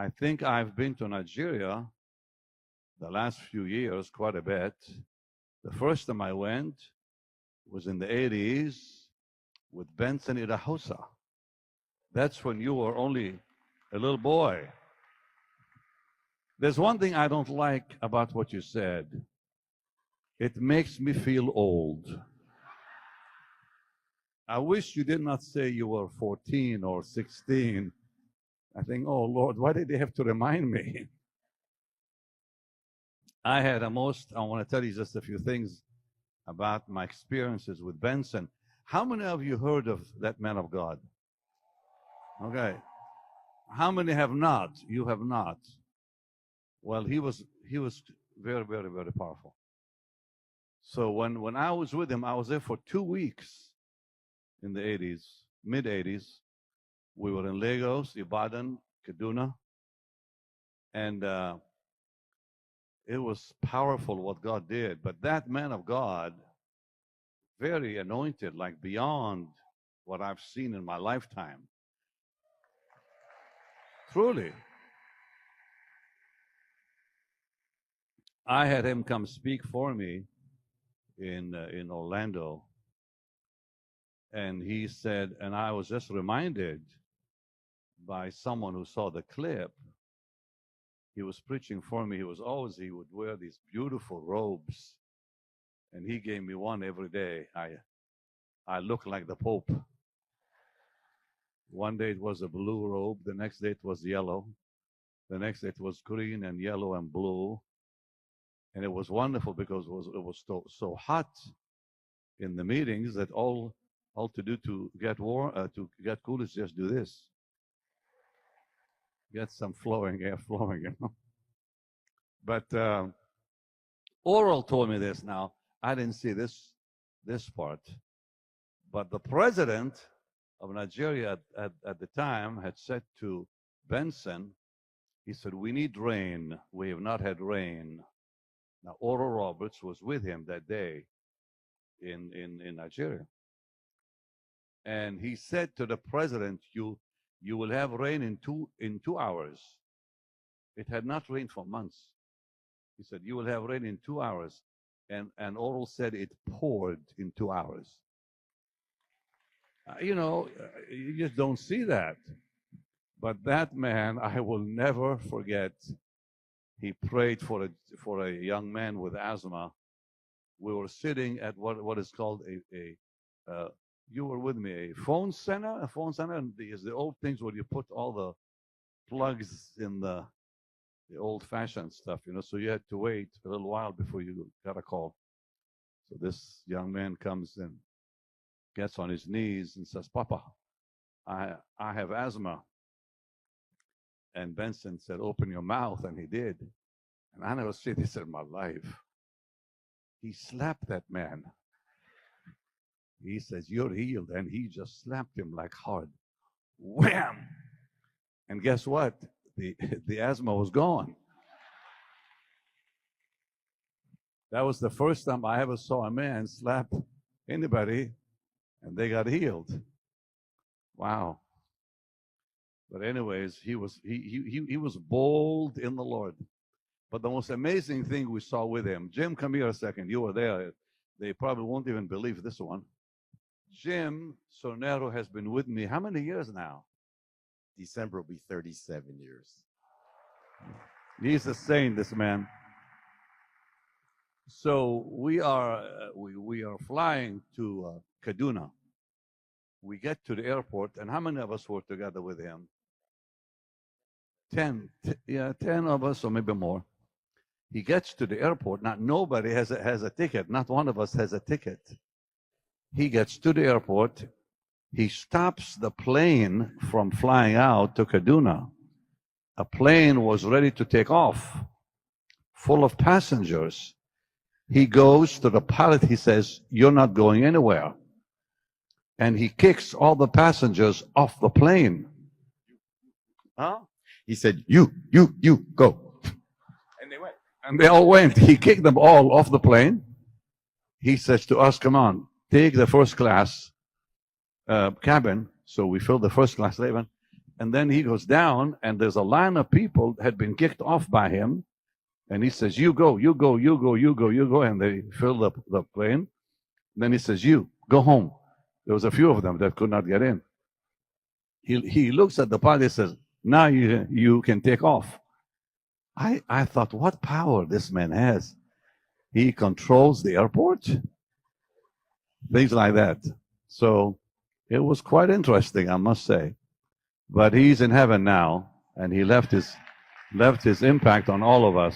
I think I've been to Nigeria the last few years quite a bit. The first time I went was in the 80s with Benson Idahosa. That's when you were only a little boy. There's one thing I don't like about what you said. It makes me feel old. I wish you did not say you were 14 or 16. I think, oh Lord, why did they have to remind me? I want to tell you just a few things about my experiences with Benson. How many of you heard of that man of God? Okay. How many have not? You have not. Well, he was very, very, very powerful. So when I was with him, I was there for 2 weeks in the 80s, mid-80s. We were in Lagos, Ibadan, Kaduna, and it was powerful what God did. But that man of God, very anointed, like beyond what I've seen in my lifetime. Truly. I had him come speak for me in Orlando, and he said, and I was just reminded by someone who saw the clip. He was preaching for me. He would wear these beautiful robes, and he gave me one every day. I looked like the Pope. One day it was a blue robe, the next day it was yellow, the next day it was green and yellow and blue. And it was wonderful because it was so hot in the meetings that all to do to get cool is just do this. Get some air flowing, you know. But Oral told me this now. I didn't see this part. But the president of Nigeria at the time had said to Benson, he said, we need rain. We have not had rain. Now, Oral Roberts was with him that day in Nigeria. And he said to the president, you will have rain in 2 hours. It had not rained for months. He said, you will have rain in 2 hours. And Oral said it poured in 2 hours. You just don't see that. But that man, I will never forget. He prayed for a young man with asthma. We were sitting at what is called you were with me, a phone center. A phone center is the old things where you put all the plugs in the old-fashioned stuff, So you had to wait a little while before you got a call. So this young man comes in, gets on his knees and says, Papa, I have asthma. And Benson said, open your mouth, and he did. And I never seen this in my life. He slapped that man. He says, you're healed. And he just slapped him like hard. Wham! And guess what? The asthma was gone. That was the first time I ever saw a man slap anybody and they got healed. Wow. But anyways, he was bold in the Lord. But the most amazing thing we saw with him, Jim, come here a second. You were there. They probably won't even believe this one. Jim Sornero has been with me how many years now? December will be 37 years. He's a saint, this man. So we are flying to Kaduna. We get to the airport, and how many of us were together with him? 10 of us, or maybe more. He gets to the airport. Now, nobody has a ticket. Not one of us has a ticket. He gets to the airport. He stops the plane from flying out to Kaduna. A plane was ready to take off, full of passengers. He goes to the pilot. He says, you're not going anywhere. And he kicks all the passengers off the plane. Huh? He said, you, go. And they went. And they all went. He kicked them all off the plane. He says to us, come on, take the first class cabin. So we filled the first class cabin. And then he goes down, and there's a line of people that had been kicked off by him. And he says, you go, you go, you go, you go, you go. And they fill the plane. And then he says, you go home. There was a few of them that could not get in. He looks at the pilot and says, now you can take off. I thought, what power this man has. He controls the airport. Things like that. So it was quite interesting, I must say. But he's in heaven now, and he left his impact on all of us.